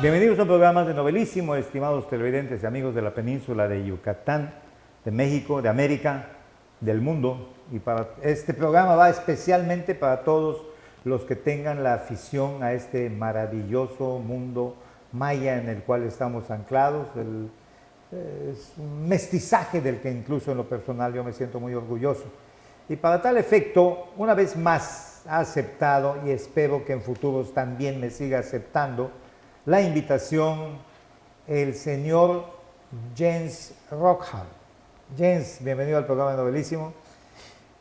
Bienvenidos a un programa de Novelísimo, estimados televidentes y amigos de la península de Yucatán, de México, de América, del mundo. Y para este programa va especialmente para todos los que tengan la afición a este maravilloso mundo maya en el cual estamos anclados. Es un mestizaje del que incluso en lo personal yo me siento muy orgulloso. Y para tal efecto, una vez más ha aceptado, y espero que en futuros también me siga aceptando, la invitación el señor Jens Rockhard. Jens, bienvenido al programa Novelísimo.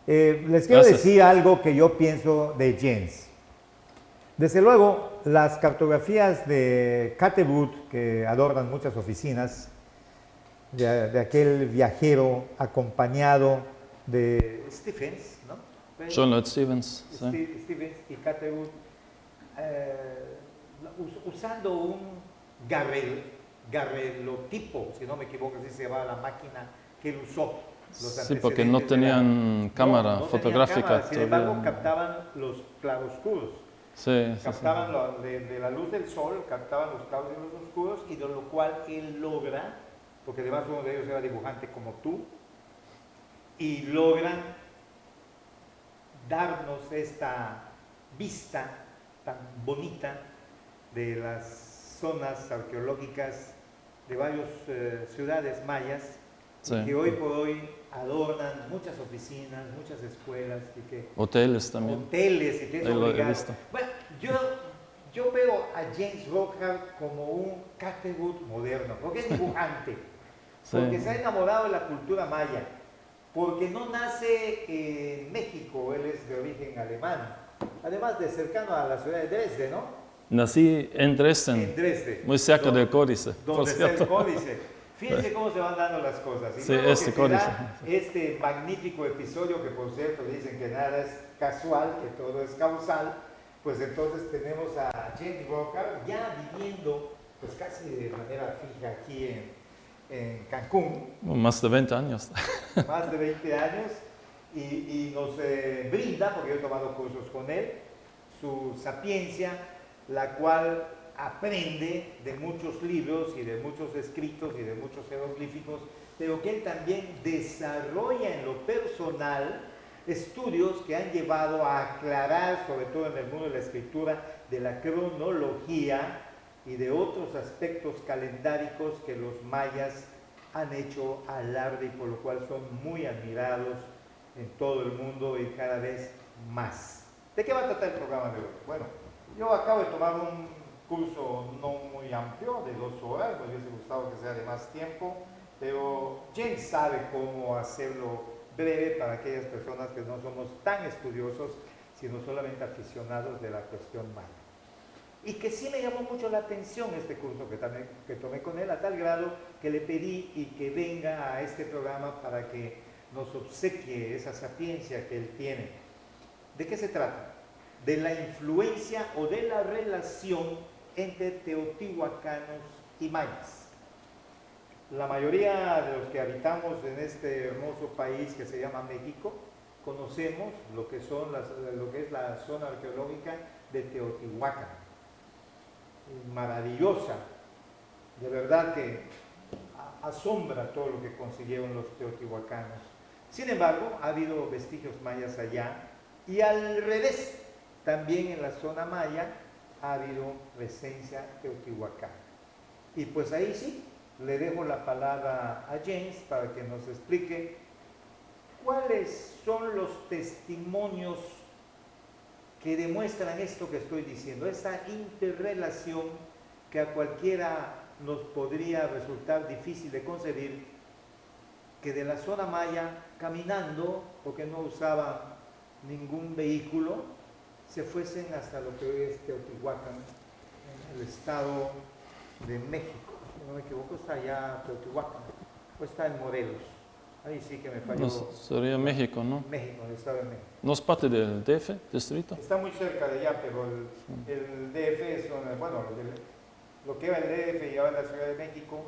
Les quiero decir algo que yo pienso de Jens. Desde luego, las cartografías de Catherwood, que adornan muchas oficinas, de aquel viajero acompañado de Stephens, ¿no? John Lloyd Stephens. Stephens y Catherwood, usando un garrelotipo, si no me equivoco, así se llamaba la máquina que él usó. Sí, porque no tenían cámara fotográfica. Sin embargo, captaban los claroscuros. Sí, captaban de la luz del sol, captaban los claroscuros oscuros, y de lo cual él logra, porque además uno de ellos era dibujante como tú, y logran darnos esta vista tan bonita de las zonas arqueológicas de varias ciudades mayas, sí, que hoy por hoy adornan muchas oficinas, muchas escuelas y que hoteles también. Hoteles y que es obligado. Bueno, yo veo a Jens Rockhard como un Catherwood moderno, porque es dibujante, sí, porque se ha enamorado de la cultura maya, porque no nace en México, él es de origen alemán, además de cercano a la ciudad de Dresde, ¿no? Nací en Dresden, muy cerca del Códice. Donde está el Códice. Fíjense cómo se van dando las cosas. Y sí, Códice. Este magnífico episodio, que por cierto dicen que nada es casual, que todo es causal, pues entonces tenemos a Jens Rockhard ya viviendo pues casi de manera fija aquí en Cancún. Más de 20 años. Más de 20 años. Y nos brinda, porque yo he tomado cursos con él, su sapiencia, la cual aprende de muchos libros y de muchos escritos y de muchos jeroglíficos, pero que él también desarrolla en lo personal estudios que han llevado a aclarar, sobre todo en el mundo de la escritura, de la cronología y de otros aspectos calendáricos que los mayas han hecho alarde y por lo cual son muy admirados en todo el mundo y cada vez más. ¿De qué va a tratar el programa de hoy? Bueno, yo acabo de tomar un curso no muy amplio, de 2 horas, me hubiese gustado que sea de más tiempo, pero Jens sabe cómo hacerlo breve para aquellas personas que no somos tan estudiosos, sino solamente aficionados de la cuestión maya. Y que sí me llamó mucho la atención este curso que tomé con él, a tal grado que le pedí y que venga a este programa para que nos obsequie esa sapiencia que él tiene. ¿De qué se trata? De la influencia o de la relación entre teotihuacanos y mayas. La mayoría de los que habitamos en este hermoso país que se llama México, conocemos lo que es la zona arqueológica de Teotihuacán. Maravillosa, de verdad que asombra todo lo que consiguieron los teotihuacanos. Sin embargo, ha habido vestigios mayas allá y al revés. También en la zona maya ha habido presencia teotihuacana. Y pues ahí sí, le dejo la palabra a Jens para que nos explique cuáles son los testimonios que demuestran esto que estoy diciendo, esa interrelación que a cualquiera nos podría resultar difícil de concebir, que de la zona maya, caminando, porque no usaban ningún vehículo, se fuesen hasta lo que hoy es Teotihuacán, en el estado de México. Si no me equivoco, está allá Teotihuacán, o está en Morelos. Ahí sí que me falló. No, sería México, ¿no? México, el estado de México. ¿No es parte del DF, distrito? Está muy cerca de allá, pero el DF es, bueno, lo que era el DF y ahora la Ciudad de México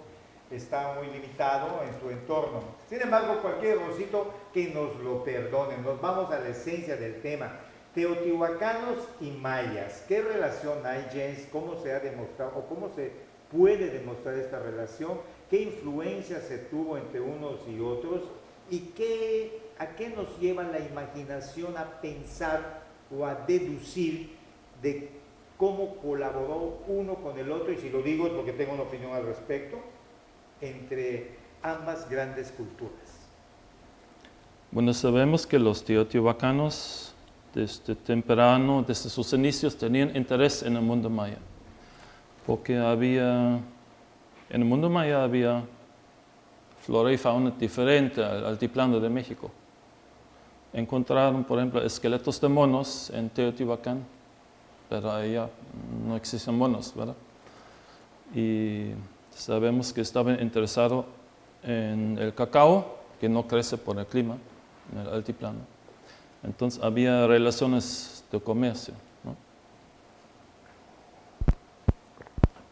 está muy limitado en su entorno. Sin embargo, cualquier errorcito que nos lo perdonen. Nos vamos a la esencia del tema. Teotihuacanos y mayas, ¿qué relación hay, Jens? ¿Cómo se ha demostrado o cómo se puede demostrar esta relación? ¿Qué influencia se tuvo entre unos y otros? ¿Y a qué nos lleva la imaginación a pensar o a deducir de cómo colaboró uno con el otro? Y si lo digo es porque tengo una opinión al respecto, entre ambas grandes culturas. Bueno, sabemos que los teotihuacanos desde temprano, desde sus inicios, tenían interés en el mundo maya, porque en el mundo maya había flora y fauna diferente al altiplano de México. Encontraron, por ejemplo, esqueletos de monos en Teotihuacán, pero allá no existen monos, ¿verdad? Y sabemos que estaban interesados en el cacao, que no crece por el clima en el altiplano. Entonces había relaciones de comercio, ¿no?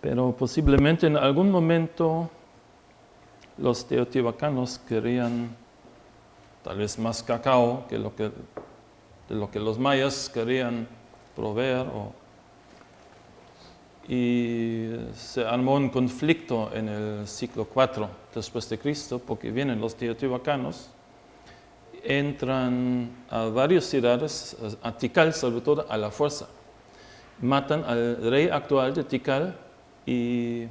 Pero posiblemente en algún momento los teotihuacanos querían tal vez más cacao de lo que los mayas querían proveer. Y se armó un conflicto en el siglo IV después de Cristo, porque vienen los teotihuacanos, entran a varias ciudades, a Tikal sobre todo, a la fuerza. Matan al rey actual de Tikal y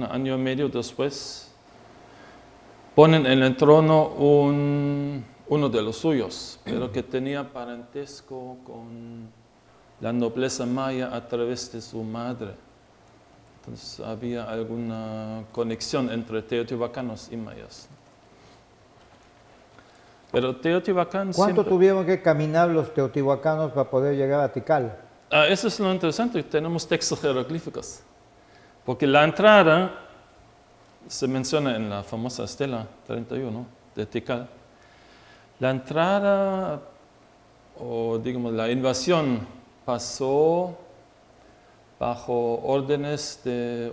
año y medio después ponen en el trono uno de los suyos, pero que tenía parentesco con la nobleza maya a través de su madre. Entonces había alguna conexión entre teotihuacanos y mayas. Pero Teotihuacán ¿Cuánto tuvieron que caminar los teotihuacanos para poder llegar a Tikal? Eso es lo interesante, tenemos textos jeroglíficos. Porque la entrada se menciona en la famosa estela 31 de Tikal. La entrada, o digamos la invasión, pasó bajo órdenes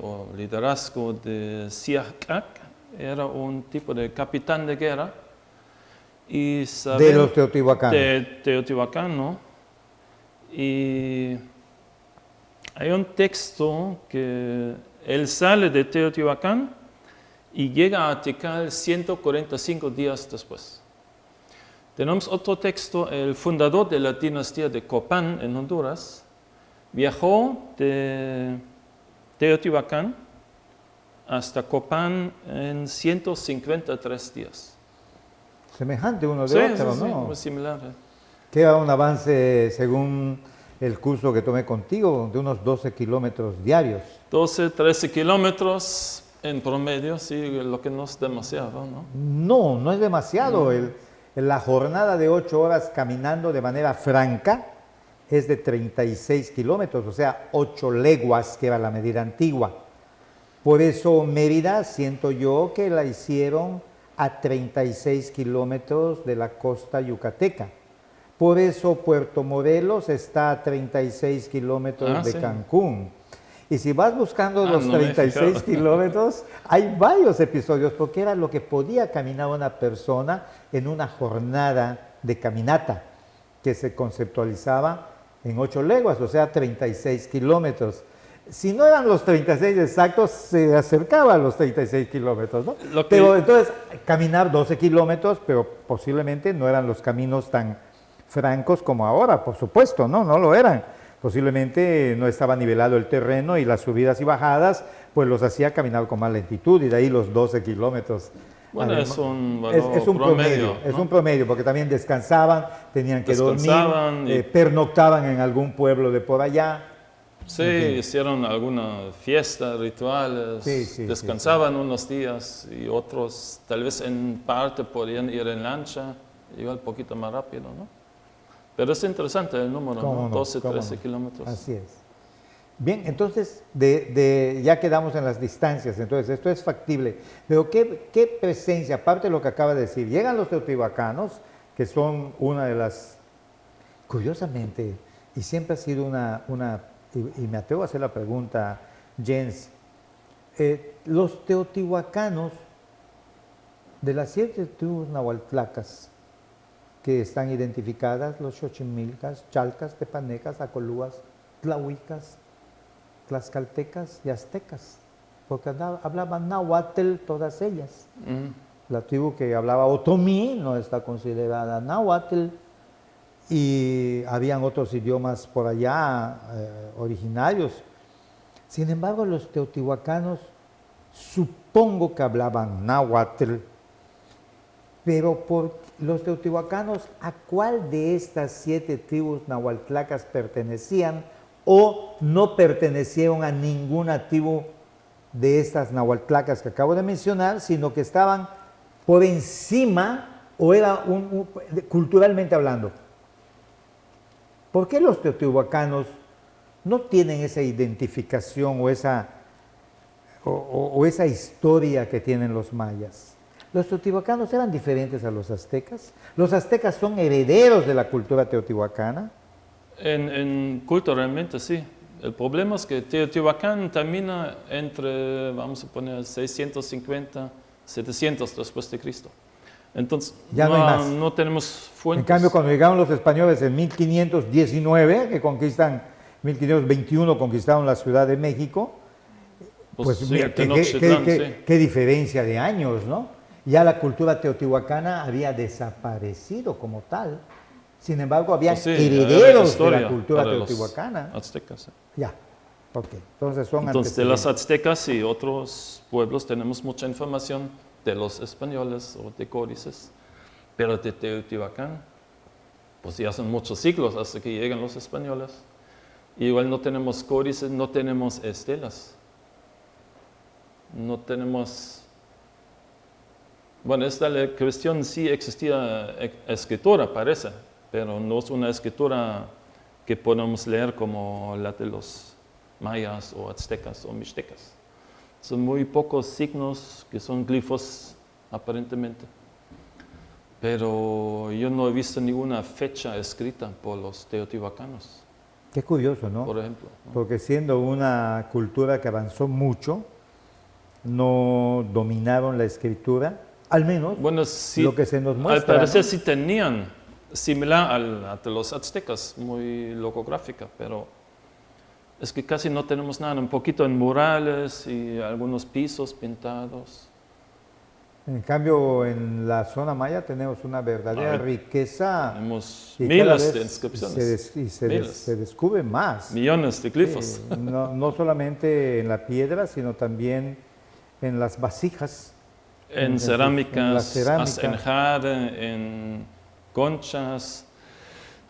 o liderazgo de Siakak, era un tipo de capitán de guerra. Y de los teotihuacanos. De teotihuacano. Y hay un texto que él sale de Teotihuacán y llega a Tikal 145 días después. Tenemos otro texto, el fundador de la dinastía de Copán en Honduras viajó de Teotihuacán hasta Copán en 153 días. Semejante uno de otro, ¿no? Sí, muy similar. Que era un avance, según el curso que tomé contigo, de unos 12 kilómetros diarios. 12, 13 kilómetros en promedio, sí, lo que no es demasiado, ¿no? No, no es demasiado. La jornada de 8 horas caminando de manera franca es de 36 kilómetros, o sea, 8 leguas, que era la medida antigua. Por eso Mérida, siento yo, que la hicieron a 36 kilómetros de la costa yucateca. Por eso Puerto Morelos está a 36 kilómetros de Cancún. Y si vas buscando los 36 kilómetros, hay varios episodios, porque era lo que podía caminar una persona en una jornada de caminata, que se conceptualizaba en 8 leguas, o sea, 36 kilómetros. Si no eran los 36 exactos, se acercaba a los 36 kilómetros, ¿no? Pero entonces, caminar 12 kilómetros, pero posiblemente no eran los caminos tan francos como ahora, por supuesto, ¿no? No lo eran. Posiblemente no estaba nivelado el terreno y las subidas y bajadas, pues los hacía caminar con más lentitud, y de ahí los 12 kilómetros. Bueno, además, es un promedio, ¿no? Es un promedio, porque también descansaban, tenían que dormir, pernoctaban en algún pueblo de por allá. Sí, hicieron alguna fiesta, rituales, descansaban unos días y otros tal vez en parte podían ir en lancha, iba un poquito más rápido, ¿no? Pero es interesante el número, ¿no? 12, 13 kilómetros. Así es. Bien, entonces ya quedamos en las distancias, entonces esto es factible. Pero ¿qué presencia, aparte de lo que acaba de decir? Llegan los teotihuacanos, que son una de las, curiosamente, y siempre ha sido y me atrevo a hacer la pregunta, Jens, los teotihuacanos de las 7 tribus nahuatlacas, que están identificadas, los xochimilcas, chalcas, tepanecas, acolúas, tlahuicas, tlaxcaltecas y aztecas, porque hablaban náhuatl todas ellas. La tribu que hablaba otomí no está considerada náhuatl, y habían otros idiomas por allá originarios. Sin embargo, los teotihuacanos supongo que hablaban náhuatl, pero los teotihuacanos, ¿a cuál de estas 7 tribus nahuatlacas pertenecían o no pertenecieron a ninguna tribu de estas nahuatlacas que acabo de mencionar, sino que estaban por encima o era culturalmente hablando? ¿Por qué los teotihuacanos no tienen esa identificación o esa historia que tienen los mayas? ¿Los teotihuacanos eran diferentes a los aztecas? ¿Los aztecas son herederos de la cultura teotihuacana? Culturalmente sí. El problema es que Teotihuacán termina entre, vamos a poner, 650, 700 después de Cristo. Entonces, ya no hay más. No tenemos fuentes. En cambio, cuando llegaron los españoles en 1519, que conquistan, 1521 conquistaron la Ciudad de México, pues sí, mira, qué diferencia de años, ¿no? Ya la cultura teotihuacana había desaparecido como tal. Sin embargo, habían herederos de la cultura teotihuacana. Aztecas. Sí. Ya, ok. Entonces de los aztecas y otros pueblos tenemos mucha información de los españoles o de códices, pero de Teotihuacán, pues ya son muchos siglos hasta que llegan los españoles. Y igual no tenemos códices, no tenemos estelas, no tenemos... Bueno, esta cuestión sí existía escritura, parece, pero no es una escritura que podemos leer como la de los mayas o aztecas o mixtecas. Son muy pocos signos que son glifos, aparentemente. Pero yo no he visto ninguna fecha escrita por los teotihuacanos. Qué curioso, ¿no? Por ejemplo, ¿no? Porque siendo una cultura que avanzó mucho, no dominaron la escritura, al menos sí, lo que se nos muestra. Al parecer, ¿no? Sí tenían, similar a de los aztecas, muy logográfica, pero es que casi no tenemos nada, un poquito en murales y algunos pisos pintados. En cambio, en la zona maya tenemos una verdadera riqueza. Tenemos miles de inscripciones. Se descubre más. Millones de glifos. No solamente en la piedra, sino también en las vasijas. En cerámicas, en jade, en conchas,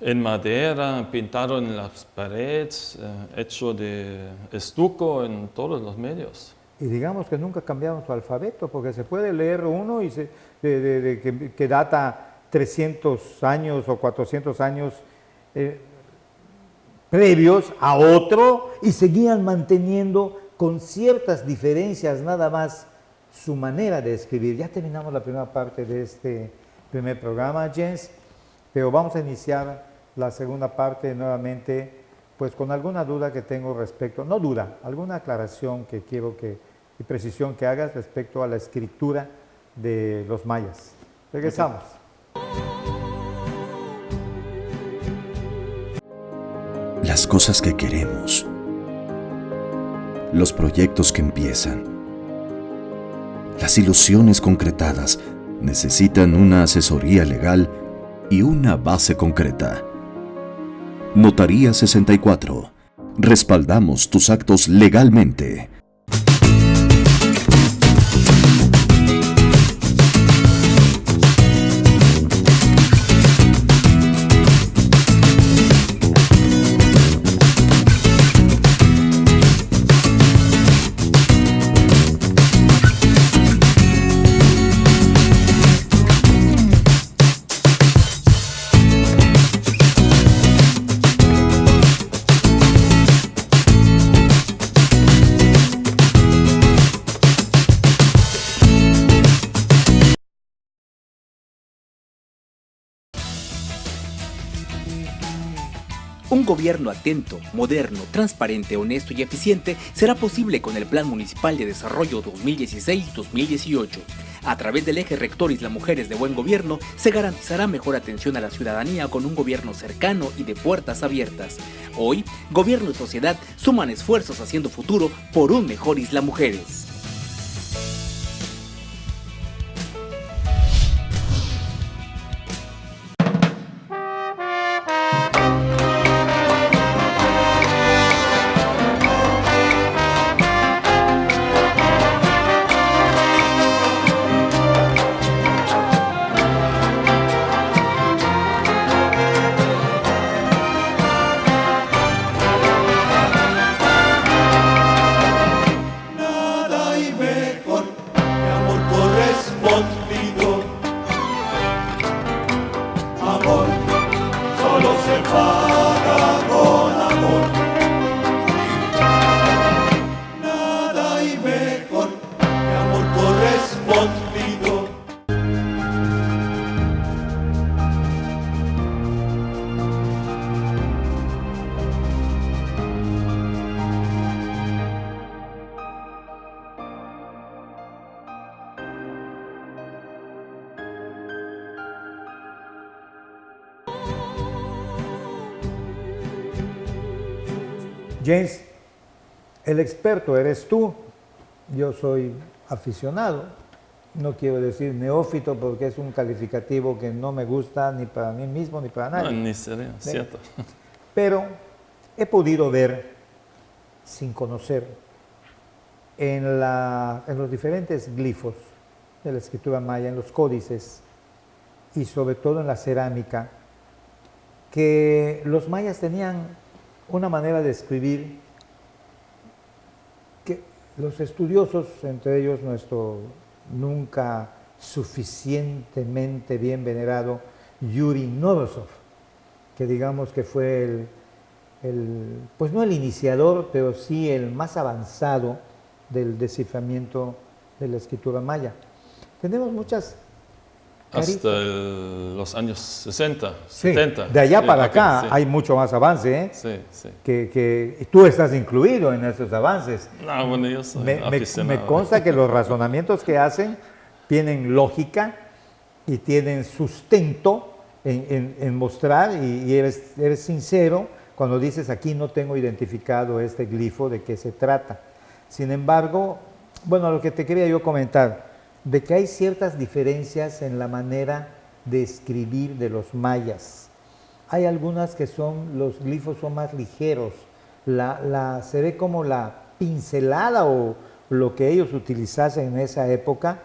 en madera, pintado en las paredes, hecho de estuco en todos los medios. Y digamos que nunca cambiaron su alfabeto, porque se puede leer uno y que data 300 años o 400 años previos a otro, y seguían manteniendo con ciertas diferencias nada más su manera de escribir. Ya terminamos la primera parte de este primer programa, Jens, pero vamos a iniciar la segunda parte nuevamente, pues con alguna duda que tengo respecto, no duda, alguna aclaración que quiero y precisión que hagas respecto a la escritura de los mayas. Regresamos. Las cosas que queremos, los proyectos que empiezan, las ilusiones concretadas necesitan una asesoría legal y una base concreta. Notaría 64. Respaldamos tus actos legalmente. Un gobierno atento, moderno, transparente, honesto y eficiente será posible con el Plan Municipal de Desarrollo 2016-2018. A través del eje rector Isla Mujeres de Buen Gobierno, se garantizará mejor atención a la ciudadanía con un gobierno cercano y de puertas abiertas. Hoy, gobierno y sociedad suman esfuerzos haciendo futuro por un mejor Isla Mujeres. Nada hay mejor que amor correspondido. Amor solo se paga con amor. Nada hay mejor que amor correspondido. James, el experto eres tú, yo soy aficionado, no quiero decir neófito porque es un calificativo que no me gusta ni para mí mismo ni para No, nadie, ni sería cierto. pero he podido ver, sin conocer, en los diferentes glifos de la escritura maya, en los códices y sobre todo en la cerámica, que los mayas tenían una manera de escribir que los estudiosos, entre ellos nuestro nunca suficientemente bien venerado Yuri Novosov, que digamos que fue pues no el iniciador, pero sí el más avanzado del desciframiento de la escritura maya. Tenemos muchas Hasta caritas. los años 60, Sí, 70. de allá Sí, para ok, acá sí. hay mucho más avance, ¿eh? Sí, sí. Que tú estás incluido en esos avances. No, bueno, yo soy Me aficionado. consta que los razonamientos que hacen tienen lógica y tienen sustento en mostrar y eres sincero cuando dices aquí no tengo identificado este glifo, de qué se trata. Sin embargo, bueno, lo que te quería yo comentar, de que hay ciertas diferencias en la manera de escribir de los mayas. Hay algunas que los glifos son más ligeros, se ve como la pincelada o lo que ellos utilizasen en esa época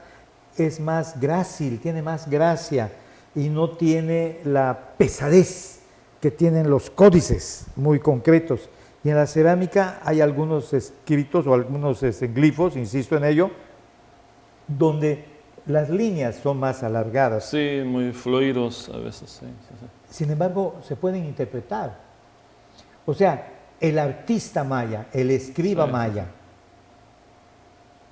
es más grácil, tiene más gracia y no tiene la pesadez que tienen los códices muy concretos. Y en la cerámica hay algunos escritos o algunos glifos, insisto en ello, donde las líneas son más alargadas. Sí, muy fluidos a veces, sí, sí, sí. Sin embargo, se pueden interpretar. O sea, el artista maya, el escriba Sí. maya,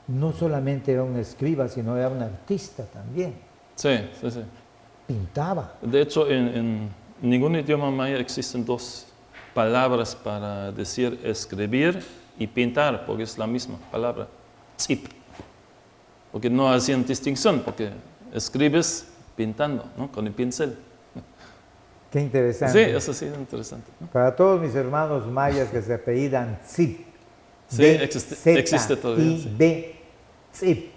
no solamente era un escriba, sino era un artista también. Sí, sí, sí. Pintaba. De hecho, en ningún idioma maya existen dos palabras para decir escribir y pintar, porque es la misma palabra, tzip. Porque no hacían distinción, porque escribes pintando, ¿no? Con el pincel. Qué Sí, interesante. eso sí es interesante, ¿no? Para todos mis hermanos mayas que se apellidan Tzip, Sí, existe todavía, sí. D, Tzip.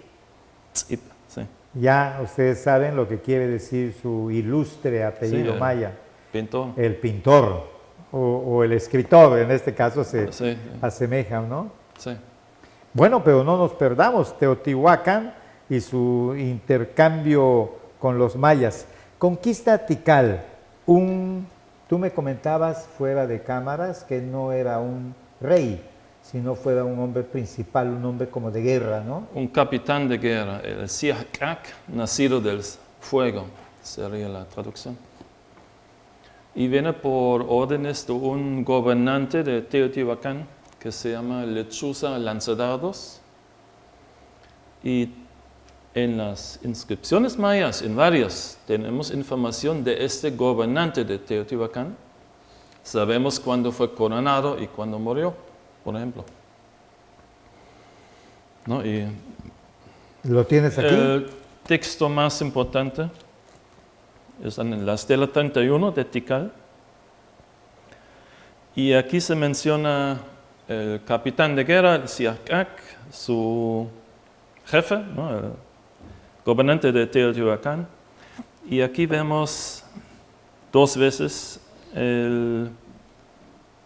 Tzip, sí. Ya ustedes saben lo que quiere decir su ilustre apellido Sí, maya, Pintor. el pintor o el escritor, en este caso se Sí, asemejan, ¿no? sí. Bueno, pero no nos perdamos, Teotihuacán y su intercambio con los mayas. Conquista Tikal, tú me comentabas fuera de cámaras que no era un rey, sino fuera un hombre principal, un hombre como de guerra, ¿no? Un capitán de guerra, el Siakak, nacido del fuego, sería la traducción. Y viene por órdenes de un gobernante de Teotihuacán que se llama Lechuza Lanzadardos. Y en las inscripciones mayas, en varias, tenemos información de este gobernante de Teotihuacán. Sabemos cuándo fue coronado y cuándo murió, por ejemplo. ¿No? Y ¿Lo tienes aquí? texto más importante es en la estela 31 de Tikal. Y aquí se menciona el capitán de guerra, el Siarkak, su jefe, ¿no? El gobernante de Teotihuacán. Y aquí vemos 2 veces el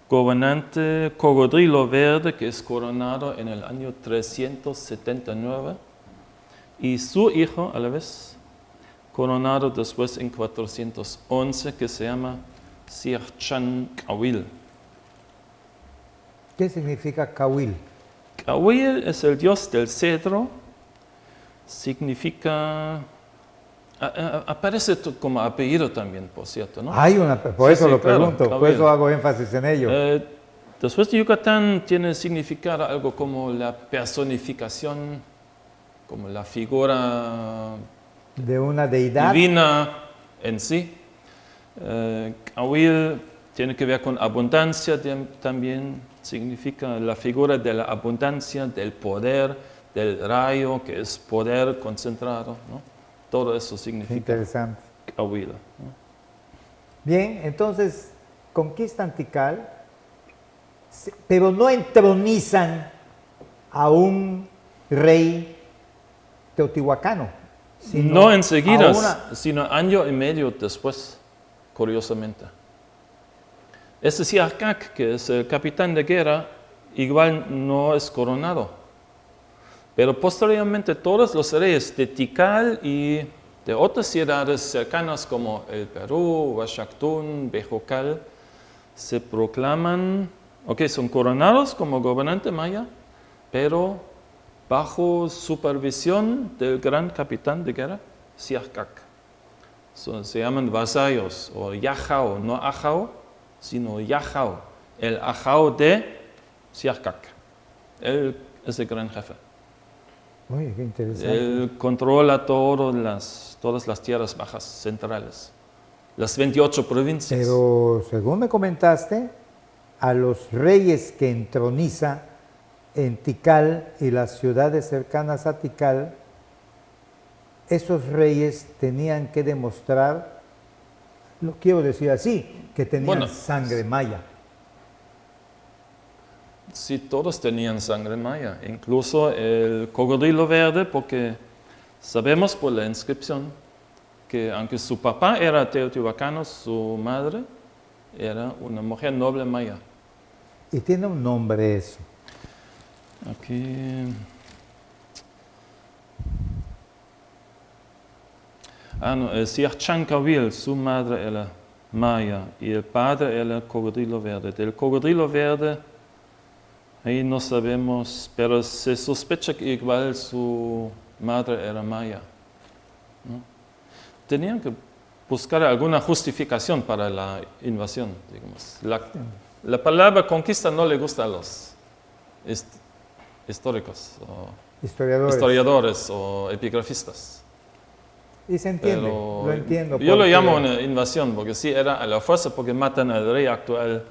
gobernante Cocodrilo Verde, que es coronado en el año 379, y su hijo, a la vez, coronado después en 411, que se llama Siarchan-Cawil. ¿Qué significa Cawil? Cawil es el dios del cedro, significa... aparece como apellido también, por cierto, ¿no? Hay una, por Sí, eso sí, lo claro, pregunto, por Cawil. eso hago énfasis en ello. Después de Yucatán tiene significado algo como la personificación, como la figura De una deidad. divina en sí. Cawil tiene que ver con abundancia también, significa la figura de la abundancia, del poder, del rayo, que es poder concentrado, ¿no? Todo eso Qué significa interesante. Cawil, ¿no? Bien, entonces conquistan Tikal, pero no entronizan a un rey teotihuacano. Sino No enseguida, a una- sino año y medio después, curiosamente. Ese Siarkak, que es el capitán de guerra, igual no es coronado. Pero posteriormente todos los reyes de Tikal y de otras ciudades cercanas como el Perú, Huachactún, Bejucal, se proclaman, son coronados como gobernante maya, pero bajo supervisión del gran capitán de guerra, Siarkak. Se llaman vasallos, o yajao, no ajao, sino yajao, el ajao de Siarkak. Él es el gran jefe. Uy, qué interesante. Él controla todas las tierras bajas centrales, las 28 provincias. Pero según me comentaste, a los reyes que entroniza en Tikal y las ciudades cercanas a Tikal, esos reyes tenían que demostrar, lo quiero decir así, que tenían sangre maya. Sí, todos tenían sangre maya, incluso el Cocodrilo Verde, porque sabemos por la inscripción que aunque su papá era teotihuacano, su madre era una mujer noble maya. Y tiene un nombre eso. Aquí... no, el Siarchan-Cawil, su madre era maya y el padre era el Cocodrilo Verde. Del Cocodrilo Verde, ahí no sabemos, pero se sospecha que igual su madre era maya, ¿no? Tenían que buscar alguna justificación para la invasión, digamos. La palabra conquista no le gusta a los históricos, o historiadores o epigrafistas. Y se entiende, Pero lo entiendo. yo lo porque- llamo una invasión, porque sí era a la fuerza, porque matan al rey actual,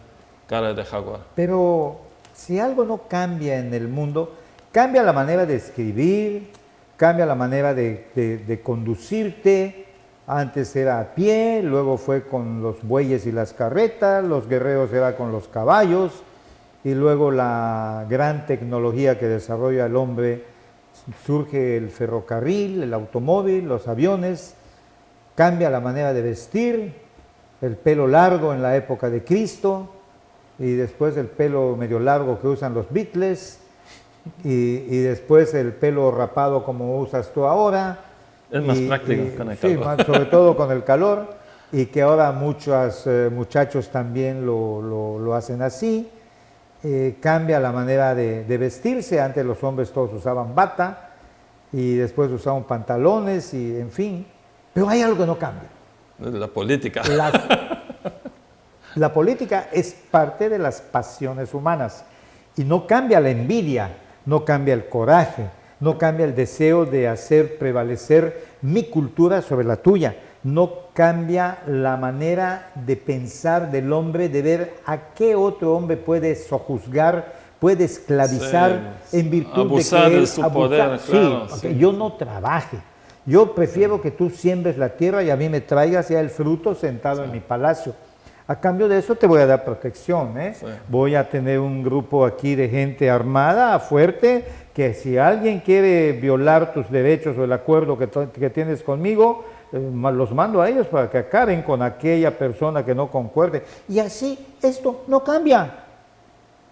cara de jaguar. Pero si algo no cambia en el mundo, cambia la manera de escribir, cambia la manera de conducirte. Antes era a pie, luego fue con los bueyes y las carretas, los guerreros era con los caballos, y luego la gran tecnología que desarrolla el hombre, surge el ferrocarril, el automóvil, los aviones, cambia la manera de vestir, el pelo largo en la época de Cristo, y después el pelo medio largo que usan los Beatles, y después el pelo rapado como usas tú ahora. Es más práctico con el calor. Sí, sobre todo con el calor, y que ahora muchos muchachos también lo hacen así. Cambia la manera de vestirse. Antes los hombres todos usaban bata, y después usaban pantalones, y en fin. Pero hay algo que no cambia. La política. La política es parte de las pasiones humanas, y no cambia la envidia, no cambia el coraje, no cambia el deseo de hacer prevalecer mi cultura sobre la tuya, no cambia la manera de pensar del hombre, de ver a qué otro hombre puede sojuzgar, puede esclavizar Sí, en virtud abusar de que de él su poder, sí, claro, porque sí. yo no trabaje, Yo prefiero que tú siembres la tierra y a mí me traigas ya el fruto sentado en mi palacio. A cambio de eso te voy a dar protección, ¿eh? Sí. Voy a tener un grupo aquí de gente armada, fuerte, que si alguien quiere violar tus derechos o el acuerdo que tienes conmigo, los mando a ellos para que acaben con aquella persona que no concuerde. Y así esto no cambia.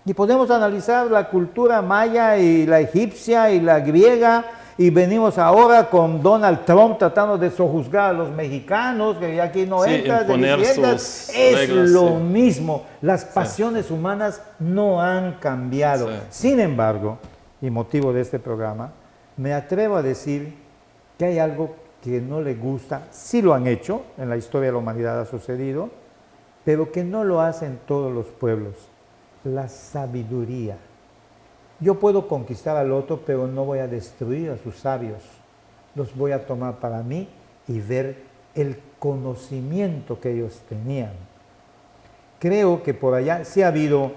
Y podemos analizar la cultura maya y la egipcia y la griega, y venimos ahora con Donald Trump tratando de sojuzgar a los mexicanos, que aquí no Sí, entras, de imponer viviendas. sus Es reglas, lo sí. mismo. Las pasiones humanas no han cambiado. Sí. Sin embargo, y motivo de este programa, me atrevo a decir que hay algo que no le gusta, sí lo han hecho, en la historia de la humanidad ha sucedido, pero que no lo hacen todos los pueblos: la sabiduría. Yo puedo conquistar al otro, pero no voy a destruir a sus sabios. Los voy a tomar para mí y ver el conocimiento que ellos tenían. Creo que por allá sí ha habido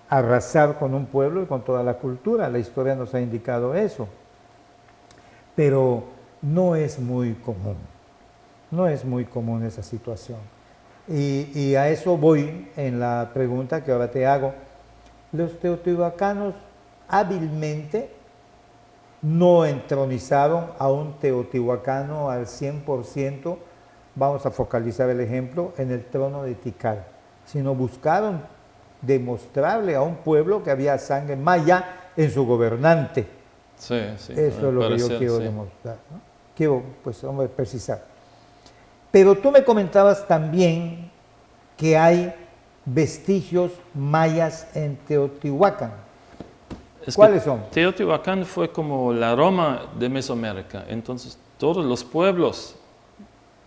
arrasar con un pueblo y con toda la cultura. La historia nos ha indicado eso. Pero no es muy común. No es muy común esa situación. Y a eso voy en la pregunta que ahora te hago. Los teotihuacanos hábilmente no entronizaron a un teotihuacano al 100%, vamos a focalizar el ejemplo, en el trono de Tikal, sino buscaron demostrarle a un pueblo que había sangre maya en su gobernante. Sí, sí. Eso es lo que yo parecer, quiero sí. demostrar, ¿no? Quiero, pues, hombre, precisar. Pero tú me comentabas también que hay vestigios mayas en Teotihuacán. Es que ¿Cuáles son? Teotihuacán fue como la Roma de Mesoamérica. Entonces, todos los pueblos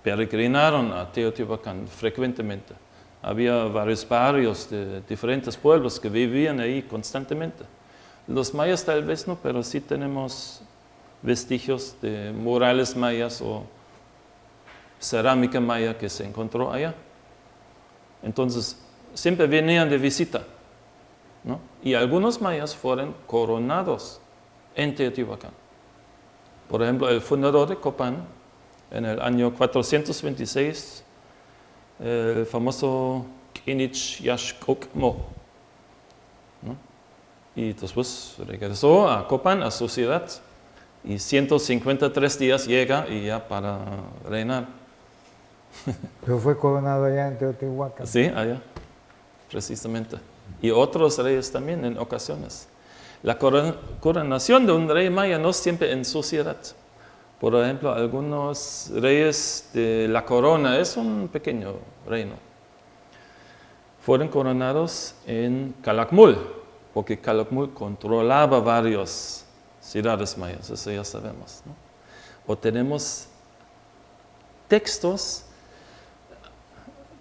peregrinaron a Teotihuacán frecuentemente. Había varios barrios de diferentes pueblos que vivían ahí constantemente. Los mayas tal vez no, pero sí tenemos vestigios de murales mayas o cerámica maya que se encontró allá. Entonces, siempre venían de visita, ¿no? Y algunos mayas fueron coronados en Teotihuacán. Por ejemplo, el fundador de Copán, en el año 426, el famoso Kinich Yaxcochmo, ¿no? Y después regresó a Copán, a su ciudad, y 153 días llega y ya para reinar. Pero fue coronado allá en Teotihuacán. Sí, allá, precisamente. Y otros reyes también en ocasiones. La coronación de un rey maya no siempre en su ciudad. Por ejemplo, algunos reyes de la corona, es un pequeño reino, fueron coronados en Calakmul, porque Calakmul controlaba varias ciudades mayas, eso ya sabemos, ¿no? O tenemos textos.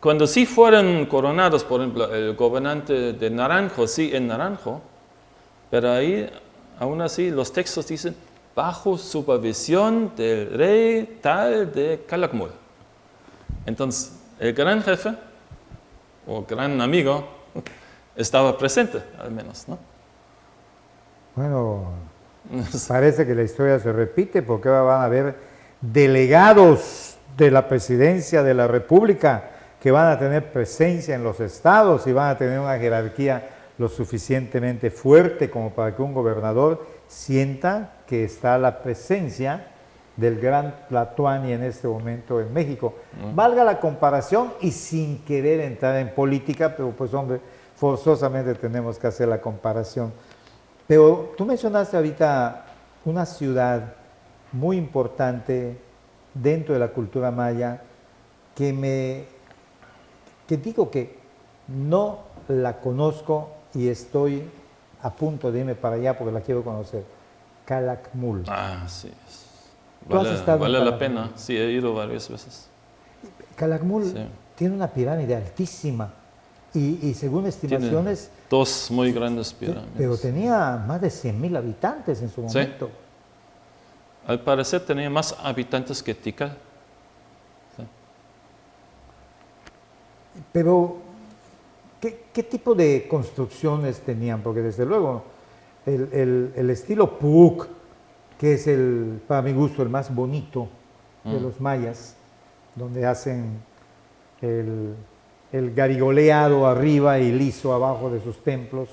Cuando sí fueron coronados, por ejemplo, el gobernante de Naranjo, sí en Naranjo, pero ahí, aún así, los textos dicen, bajo supervisión del rey tal de Calakmul. Entonces, el gran jefe, o gran amigo, estaba presente, al menos, ¿no? Bueno, parece que la historia se repite, porque ahora van a haber delegados de la presidencia de la República que van a tener presencia en los estados y van a tener una jerarquía lo suficientemente fuerte como para que un gobernador sienta que está la presencia del gran Tlatoani en este momento en México. Valga la comparación y sin querer entrar en política, pero pues hombre, forzosamente tenemos que hacer la comparación. Pero tú mencionaste ahorita una ciudad muy importante dentro de la cultura maya que digo que no la conozco y estoy a punto de irme para allá porque la quiero conocer. Calakmul. Ah, sí. ¿Tú has estado en Vale la Calakmul? pena, sí, he ido varias veces. Calakmul Sí. tiene una pirámide altísima y según estimaciones, Tiene dos muy grandes pirámides. pero tenía más de 100,000 habitantes en su Sí. momento. Al parecer tenía más habitantes que Tikal. Pero, ¿qué tipo de construcciones tenían? Porque desde luego, el estilo Puuc que es para mi gusto, el más bonito de los mayas, donde hacen el garigoleado arriba y liso abajo de sus templos.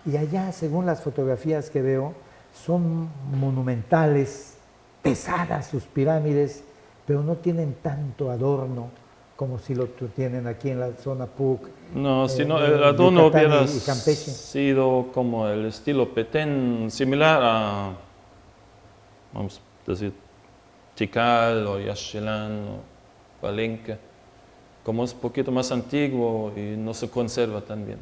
Y allá, según las fotografías que veo, son monumentales, pesadas sus pirámides, pero no tienen tanto adorno como si lo tienen aquí en la zona Puc. No, si no, el adorno Yucatán hubiera y Campeche. sido como el estilo Petén, similar a, vamos a decir, Tikal o Yaxchilán o Palenque. Como es un poquito más antiguo y no se conserva tan bien.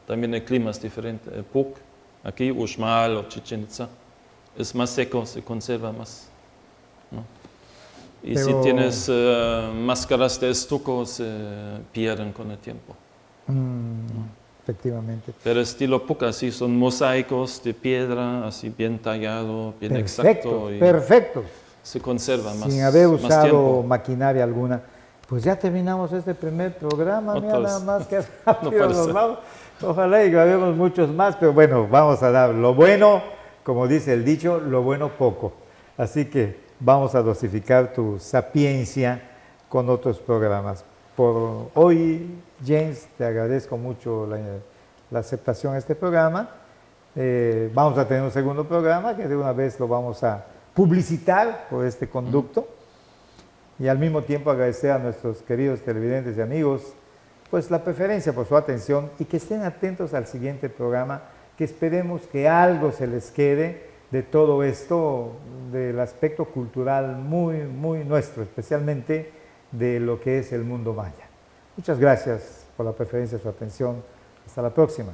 También el clima es diferente. El Puc, aquí, Uxmal o Chichén Itzá, es más seco, se conserva más, ¿no? Y si tienes máscaras de estuco, se pierden con el tiempo. Efectivamente. Pero estilo Puc, así son mosaicos de piedra, así bien tallado, bien exacto. Y perfectos. se conserva más, sin haber más usado tiempo. maquinaria alguna. Pues ya terminamos este primer programa, mira, nada más que rápido parece. nos vamos. Ojalá y grabemos muchos más, pero bueno, vamos a dar lo bueno, como dice el dicho, lo bueno poco. Así que vamos a dosificar tu sapiencia con otros programas. Por hoy, James, te agradezco mucho la aceptación a este programa. Vamos a tener un segundo programa que de una vez lo vamos a publicitar por este conducto. Y al mismo tiempo agradecer a nuestros queridos televidentes y amigos pues la preferencia por su atención y que estén atentos al siguiente programa, que esperemos que algo se les quede de todo esto, del aspecto cultural muy, muy nuestro, especialmente de lo que es el mundo maya. Muchas gracias por la preferencia y su atención. Hasta la próxima.